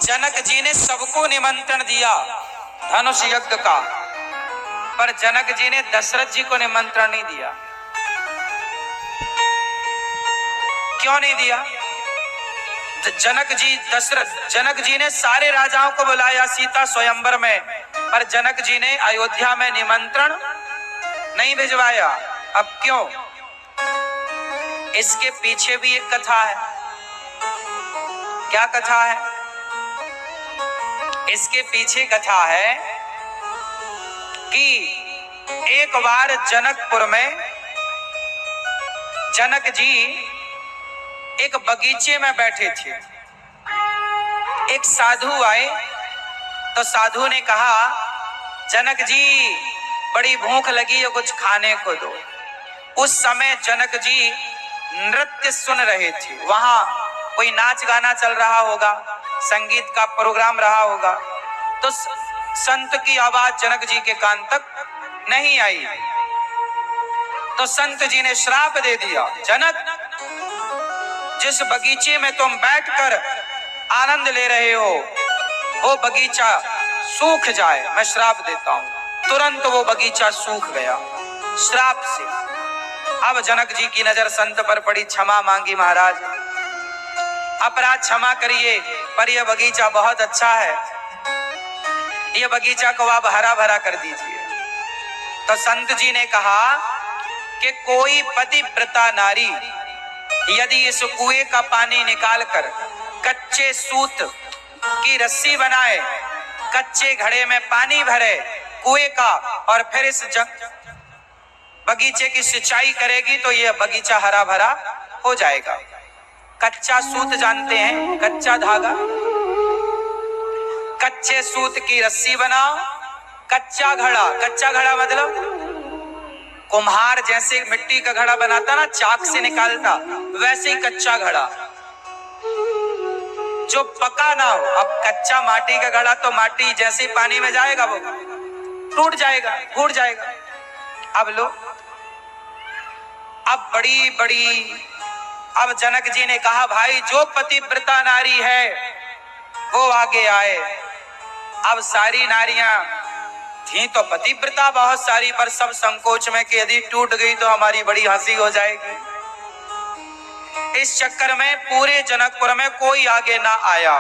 जनक जी ने सबको निमंत्रण दिया धनुष यज्ञ का, पर जनक जी ने दशरथ जी को निमंत्रण नहीं दिया। क्यों नहीं दिया? जनक जी ने सारे राजाओं को बुलाया सीता स्वयंवर में, पर जनक जी ने अयोध्या में निमंत्रण नहीं भिजवाया। अब क्यों? इसके पीछे भी एक कथा है। क्या कथा है? इसके पीछे कथा है कि एक बार जनकपुर में जनक जी एक बगीचे में बैठे थे। एक साधु आए तो साधु ने कहा, जनक जी बड़ी भूख लगी है, कुछ खाने को दो। उस समय जनक जी नृत्य सुन रहे थे। वहां कोई नाच गाना चल रहा होगा, संगीत का प्रोग्राम रहा होगा, तो संत की आवाज जनक जी के कान तक नहीं आई। तो संत जी ने श्राप दे दिया, जनक जिस बगीचे में तुम बैठकर आनंद ले रहे हो वो बगीचा सूख जाए, मैं श्राप देता हूं। तुरंत वो बगीचा सूख गया श्राप से। अब जनक जी की नजर संत पर पड़ी, क्षमा मांगी, महाराज अपराध क्षमा करिए, पर यह बगीचा बहुत अच्छा है, यह बगीचा को आप हरा भरा कर दीजिए। तो संत जी ने कहा कि कोई पतिव्रता नारी यदि इस कुएं का पानी निकालकर कच्चे सूत की रस्सी बनाए, कच्चे घड़े में पानी भरे कुएं का, और फिर इस बगीचे की सिंचाई करेगी तो यह बगीचा हरा भरा हो जाएगा। कच्चा सूत जानते हैं, कच्चा धागा, कच्चे सूत की रस्सी बनाओ, कच्चा घड़ा मतलब कुम्हार जैसे मिट्टी का घड़ा बनाता ना, चाक से निकालता, वैसे ही कच्चा घड़ा जो पका ना हो। अब कच्चा माटी का घड़ा तो माटी जैसे पानी में जाएगा वो टूट जाएगा, फूट जाएगा। अब लो, अब अब जनक जी ने कहा, भाई जो पतिव्रता नारी है वो आगे आए। अब सारी नारियां थी तो पतिव्रता बहुत सारी, पर सब संकोच में कि यदि टूट गई तो हमारी बड़ी हंसी हो जाएगी। इस चक्कर में पूरे जनकपुर में कोई आगे ना आया।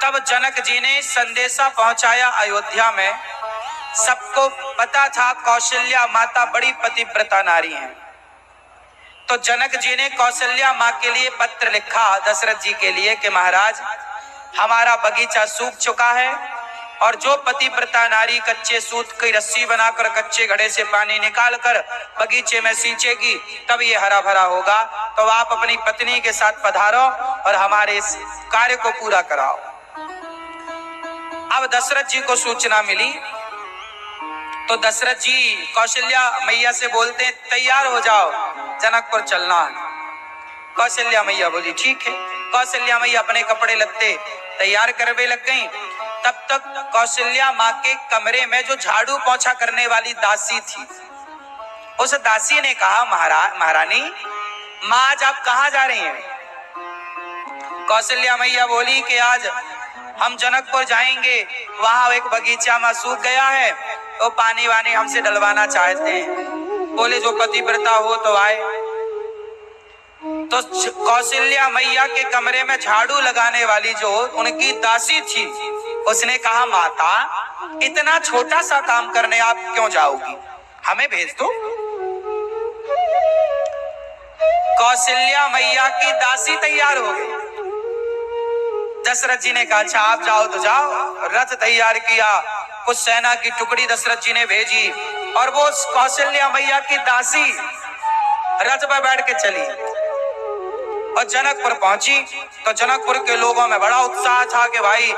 तब जनक जी ने संदेशा पहुंचाया अयोध्या में। सबको पता था कौशल्या माता बड़ी पतिव्रता नारी है, तो जनक जी ने कौशल्या माँ के लिए पत्र लिखा दशरथ जी के लिए कि महाराज हमारा बगीचा सूख चुका है, और जो पतिव्रता नारी कच्चे सूत की रस्सी बनाकर कच्चे घड़े से पानी निकालकर बगीचे में सींचेगी तब ये हरा भरा होगा, तो आप अपनी पत्नी के साथ पधारो और हमारे इस कार्य को पूरा कराओ। अब दशरथ जी को सूचना मिली तो दशरथ जी कौशल्या मैया से बोलते हैं, तैयार हो जाओ, जनकपुर चलना है। कौशल्या मैया बोली ठीक है। कौशल्या मैया अपने कपड़े लत्ते तैयार करने लग गईं। तब तक कौशल्या माँ के कमरे में जो झाड़ू पोंछा करने वाली दासी थी, उस दासी ने कहा, महारानी माँ आज आप कहाँ जा रही हैं? कौशल्या मैया बोली कि आज हम जनकपुर जाएंगे, वहां एक बगीचा में सूख गया है तो पानी वानी हमसे डलवाना चाहते हैं। बोले जो पतिव्रता हो तो आए। तो कौशल्या मैया के कमरे में झाड़ू लगाने वाली जो उनकी दासी थी, उसने कहा, माता इतना छोटा सा काम करने आप क्यों जाओगी, हमें भेज दो। कौशल्या मैया की दासी तैयार हो गई। दशरथ जी ने कहा, अच्छा आप जाओ तो जाओ। रथ तैयार किया, कुछ सेना की टुकड़ी दशरथ जी ने भेजी, और वो कौशल्या मैया की दासी रथ पर बैठ के चली और जनकपुर पहुंची। तो जनकपुर के लोगों में बड़ा उत्साह था कि भाई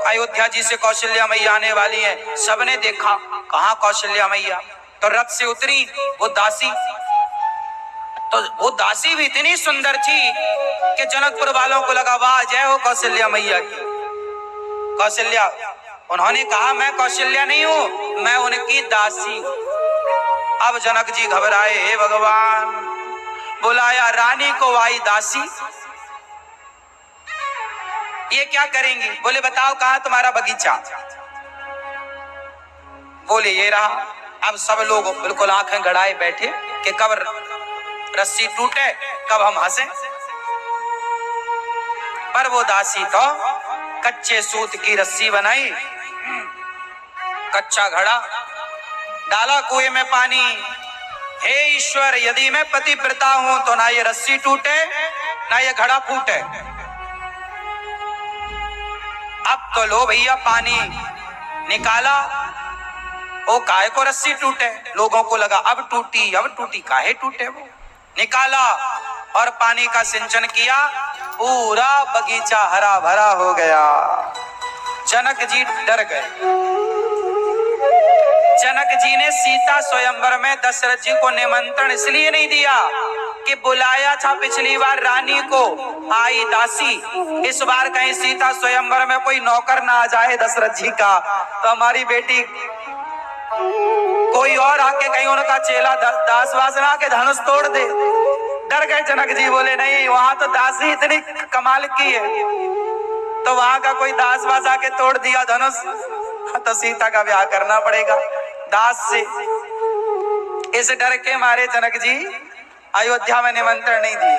अयोध्या जी से कौशल्या मैया आने वाली है। सबने देखा, कहाँ कौशल्या मैया? तो रथ से उतरी वो दासी, तो वो दासी भी इतनी सुंदर थी कि जनकपुर वालों को लगा, वाह जय हो कौशल्या मैया की। कौशल्या, उन्होंने कहा, मैं कौशल्या नहीं हूं, मैं उनकी दासी हूं। अब जनक जी घबराए, हे भगवान, बुलाया रानी को आई दासी। ये क्या करेंगी? बोले बताओ कहाँ तुम्हारा बगीचा? बोले ये रहा। अब सब लोग बिल्कुल आंखें गड़ाए बैठे कि कब रस्सी टूटे, कब हम हंसे। पर वो दासी तो कच्चे सूत की रस्सी बनाई, कच्चा घड़ा डाला कुएं में पानी। हे ईश्वर, यदि मैं पतिव्रता हूं तो ना ये रस्सी टूटे ना ये घड़ा फूटे। अब तो लो भैया पानी निकाला, ओ काहे को रस्सी टूटे? लोगों को लगा अब टूटी, काहे टूटे? वो निकाला और पानी का सिंचन किया, पूरा बगीचा हरा भरा हो गया। जनक जी डर गए। जनक जी ने सीता स्वयंवर में दशरथ जी को निमंत्रण इसलिए नहीं दिया कि बुलाया था पिछली बार रानी को, आई दासी, इस बार कहीं सीता स्वयंवर में कोई नौकर ना आ जाए दशरथ जी का, तो हमारी बेटी कोई और आके कहीं उनका चेला दास वासना आके धनुष तोड़ दे। डर गए जनक जी, बोले नहीं, वहां तो दासी इतनी कमाल की है, तो वहां का कोई दास वास आके तोड़ दिया धनुष तो सीता का ब्याह करना पड़ेगा दास से। इस डर के मारे जनक जी अयोध्या में निमंत्रण नहीं दिए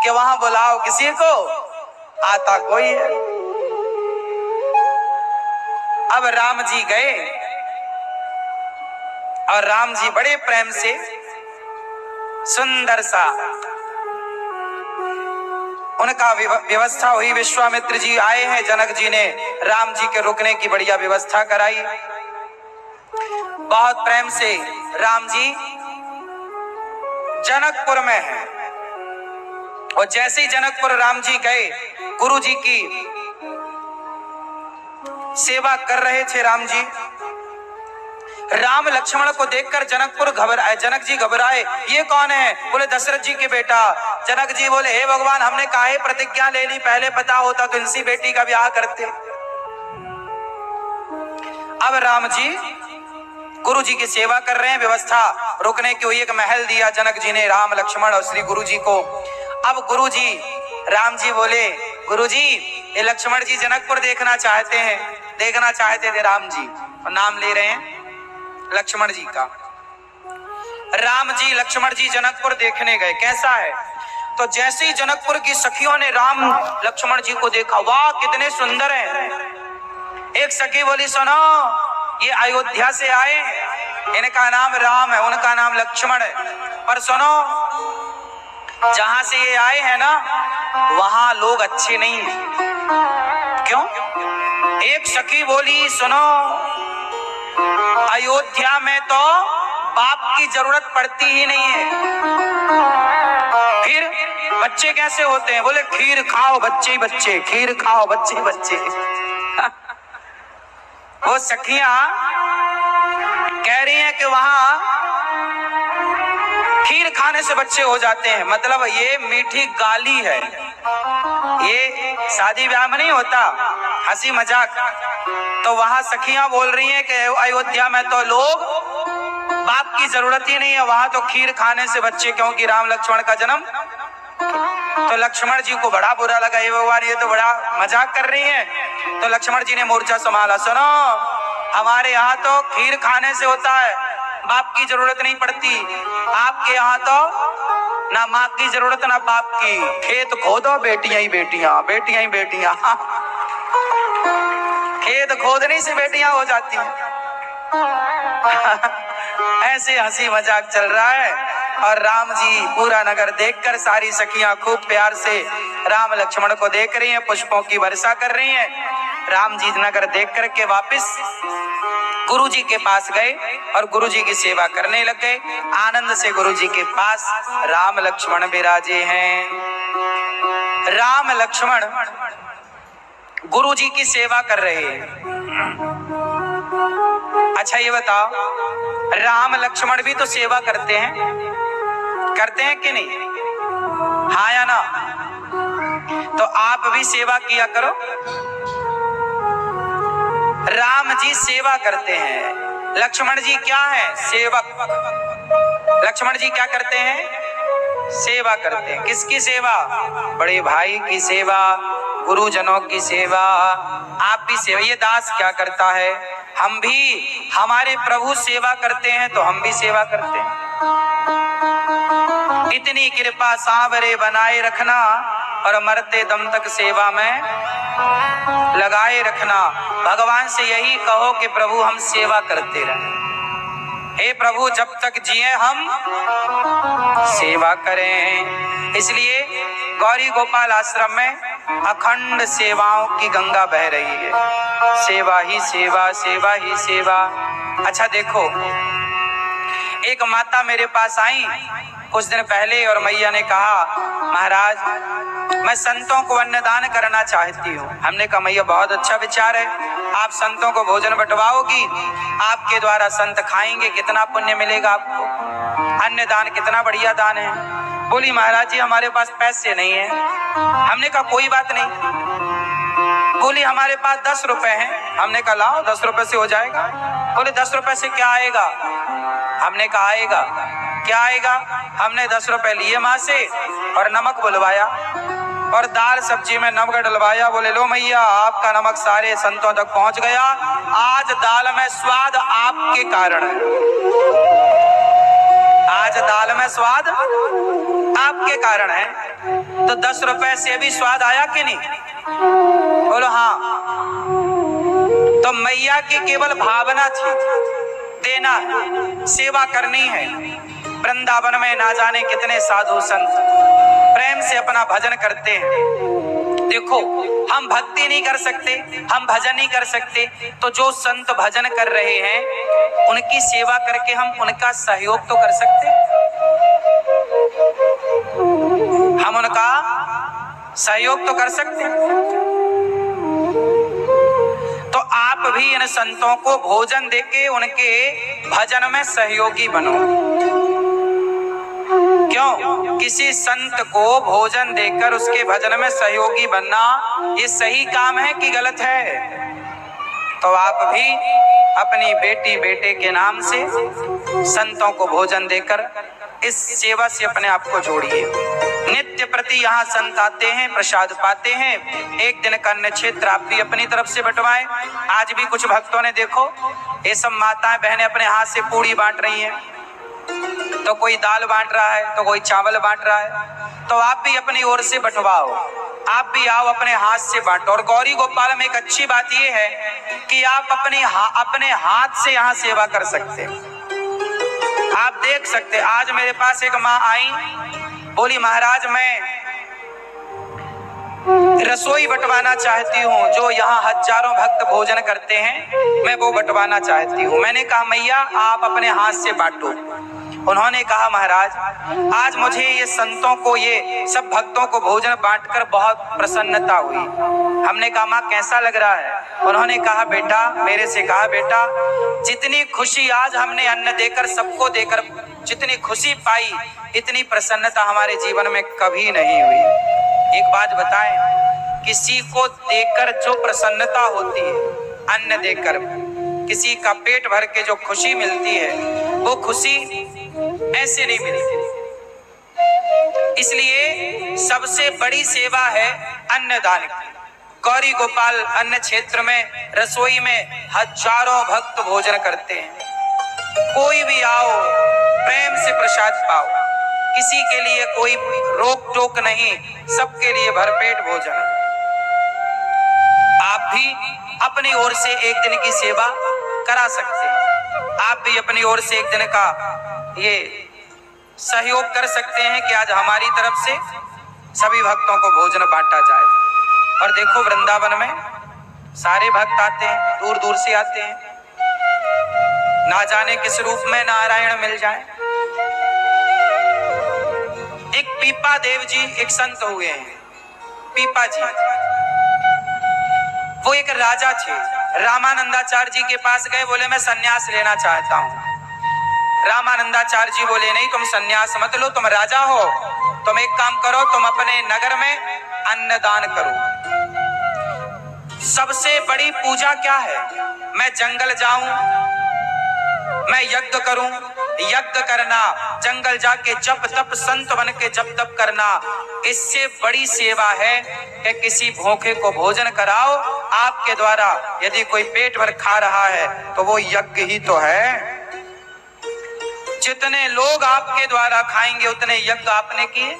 कि वहां बुलाओ किसी को, आता कोई है। अब राम जी गए और राम जी बड़े प्रेम से सुंदर सा उनका व्यवस्था हुई। विश्वामित्र जी आए हैं, जनक जी ने राम जी के रुकने की बढ़िया व्यवस्था कराई। बहुत प्रेम से राम जी जनकपुर में हैं और जैसे ही जनकपुर राम जी गए, गुरु जी की सेवा कर रहे थे राम जी। राम लक्ष्मण को देखकर जनक जी घबराए, ये कौन है? बोले दशरथ जी के बेटा। जनक जी बोले हे भगवान, हमने काहे प्रतिज्ञा ले ली, पहले पता होता तो इनसी बेटी का ब्याह करते। अब राम जी गुरु जी की सेवा कर रहे हैं, व्यवस्था रुकने की हुई, एक महल दिया जनक जी ने राम लक्ष्मण और श्री गुरु जी को। अब गुरु जी राम जी बोले, गुरु जी ये लक्ष्मण जी जनकपुर देखना चाहते थे राम जी, और नाम ले रहे हैं लक्ष्मण जी का। राम जी लक्ष्मण जी जनकपुर देखने गए, कैसा है? तो जैसे ही जनकपुर की सखियों ने राम लक्ष्मण जी को देखा, वाह कितने सुंदर हैं। एक सखी बोली सुनो, ये अयोध्या से आए, इनका नाम राम है, उनका नाम लक्ष्मण है, पर सुनो जहां से ये आए हैं ना वहां लोग अच्छे नहीं हैं। क्यों? एक सखी बोली सुनो, अयोध्या में तो बाप की जरूरत पड़ती ही नहीं है, फिर बच्चे कैसे होते हैं? बोले खीर खाओ बच्चे बच्चे, खीर खाओ बच्चे बच्चे। वो सखियां कह रही हैं कि वहां खीर खाने से बच्चे हो जाते हैं, मतलब ये मीठी गाली है, ये शादी ब्याह में नहीं होता, हंसी मजाक। तो वहां सखियां बोल रही हैं कि अयोध्या में तो लोग बाप की जरूरत ही नहीं है, वहां तो खीर खाने से बच्चे, क्योंकि राम लक्ष्मण का जन्म। तो लक्ष्मण जी को बड़ा बुरा लगा, ये भगवान ये तो बड़ा मजाक कर रही हैं। तो लक्ष्मण जी ने मोर्चा संभाला, सुनो हमारे यहाँ तो खीर खाने से होता है, बाप की जरूरत नहीं पड़ती। आपके यहाँ तो ना माँ की जरूरत ना बाप की, खेत खोदो बेटियां ही बेटियां, बेटियां ही बेटियां। खेत खोदने से बेटियां हो जाती हैं। ऐसे हंसी मजाक चल रहा है और राम जी पूरा नगर देखकर सारी सखियां खूब प्यार से राम लक्ष्मण को देख रही हैं, पुष्पों की वर्षा कर रही हैं। राम जी नगर देख करके वापस गुरु जी के पास गए और गुरु जी की सेवा करने लग गए। आनंद से गुरु जी के पास राम लक्ष्मण विराजे हैं। राम लक्ष्मण गुरु जी की सेवा कर रहे हैं। अच्छा ये बताओ, राम लक्ष्मण भी तो सेवा करते हैं कि नहीं? हाँ या ना? तो आप भी सेवा किया करो। राम जी सेवा करते हैं, लक्ष्मण जी क्या है? सेवक। लक्ष्मण जी क्या करते हैं? सेवा करते हैं। किसकी सेवा? बड़े भाई की सेवा, गुरुजनों की सेवा। आप भी सेवा, ये दास क्या करता है, हम भी हमारे प्रभु सेवा करते हैं तो हम भी सेवा करते हैं। इतनी कृपा सांवरे बनाए रखना और मरते दम तक सेवा में लगाए रखना। भगवान से यही कहो कि प्रभु हम सेवा करते रहें। हे प्रभु जब तक जिए हम सेवा करें। इसलिए गौरी गोपाल आश्रम में अखंड सेवाओं की गंगा बह रही है। सेवा ही सेवा, सेवा ही सेवा। अच्छा देखो, एक माता मेरे पास आई कुछ दिन पहले और मैया ने कहा महाराज मैं संतों को अन्नदान करना चाहती हूँ। हमने कहा मैया बहुत अच्छा विचार है, आप संतों को भोजन बंटवाओगी, आपके द्वारा संत खाएंगे, कितना पुण्य मिलेगा आपको, अन्नदान कितना बढ़िया दान है। बोली महाराज जी हमारे पास पैसे नहीं है। हमने कहा कोई बात नहीं। बोली हमारे पास 10 रुपए हैं। हमने कहा लाओ 10 रुपए से हो जाएगा। बोले 10 रुपए से क्या आएगा। हमने कहा आएगा, क्या आएगा। हमने 10 रुपए लिए माँ से और नमक बुलवाया और दाल सब्जी में नमक डलवाया। बोले लो मैया आपका नमक सारे संतों तक पहुंच गया, आज दाल में स्वाद आपके कारण है, आज दाल में स्वाद आपके कारण है। तो 10 रुपए से भी स्वाद आया कि नहीं। बोलो हाँ। तो मैया की केवल भावना थी, देना है, सेवा करनी है। वृंदावन में ना जाने कितने साधु संत प्रेम से अपना भजन करते हैं। देखो हम भक्ति नहीं कर सकते, हम भजन नहीं कर सकते, तो जो संत भजन कर रहे हैं उनकी सेवा करके हम उनका सहयोग तो कर सकते हैं, हम उनका सहयोग तो कर सकते हैं। तो आप भी इन संतों को भोजन देके उनके भजन में सहयोगी बनो। क्यों, किसी संत को भोजन देकर उसके भजन में सहयोगी बनना ये सही काम है कि गलत है। तो आप भी अपनी बेटी बेटे के नाम से संतों को भोजन देकर इस सेवा से अपने आप को जोड़िए। नित्य प्रति यहाँ संत आते हैं, प्रसाद पाते हैं। एक दिन का अन्न क्षेत्र आप भी अपनी तरफ से बंटवाएं। आज भी कुछ भक्तों ने देखो ये सब माताएं बहनें अपने हाथ से पूड़ी बांट रही हैं, तो कोई दाल बांट रहा है तो कोई चावल बांट रहा है। तो आप भी अपनी ओर से बंटवाओ, आप भी आओ अपने हाथ से बांटो। और गौरी गोपाल में एक अच्छी बात यह है कि आप अपने हाथ से यहाँ सेवा कर सकते। आप देख सकते, आज मेरे पास एक माँ आई, बोली महाराज मैं रसोई बंटवाना चाहती हूँ, जो यहाँ हजारों भक्त भोजन करते हैं मैं वो बंटवाना चाहती हूँ। मैंने कहा मैया आप अपने हाथ से बांटो। उन्होंने कहा महाराज आज मुझे ये संतों को, ये सब भक्तों को भोजन बांटकर बहुत प्रसन्नता हुई। हमने कहा माँ कैसा लग रहा है। उन्होंने कहा बेटा, मेरे से कहा बेटा जितनी खुशी आज हमने अन्न देकर सबको देकर जितनी खुशी पाई, इतनी प्रसन्नता हमारे जीवन में कभी नहीं हुई। एक बात बताएं, किसी को देकर जो प्रसन्नता होती है, अन्न देकर किसी का पेट भर के जो खुशी मिलती है वो खुशी ऐसे नहीं मिलती। इसलिए सबसे बड़ी सेवा है अन्नदान की। गौरी गोपाल अन्न क्षेत्र में रसोई में हजारों भक्त भोजन करते हैं। कोई भी आओ प्रेम से प्रसाद पाओ, किसी के लिए कोई रोक टोक नहीं, सबके लिए भरपेट भोजन। आप भी अपनी ओर से एक दिन की सेवा करा सकते हैं। आप भी अपनी ओर से एक दिन का ये सहयोग कर सकते हैं कि आज हमारी तरफ से सभी भक्तों को भोजन बांटा जाए। और देखो वृंदावन में सारे भक्त आते हैं, दूर दूर से आते हैं, ना जाने किस रूप में नारायण मिल जाए। एक पीपा देव जी एक संत हुए हैं, पीपा जी, वो एक राजा थे। रामानंदाचार्य जी के पास गए, बोले मैं सन्यास लेना चाहता हूं। रामानंदाचार्य जी बोले नहीं तुम सन्यास मत लो, तुम राजा हो, तुम एक काम करो, तुम अपने नगर में अन्नदान करो। सबसे बड़ी पूजा क्या है, मैं जंगल जाऊं, मैं यज्ञ करूं, यज्ञ करना, जंगल जाके जप तप संत बन के जप तप करना, इससे बड़ी सेवा है कि किसी भूखे को भोजन कराओ। आपके द्वारा यदि कोई पेट भर खा रहा है तो वो यज्ञ ही तो है। जितने लोग आपके द्वारा खाएंगे उतने यज्ञ आपने किए।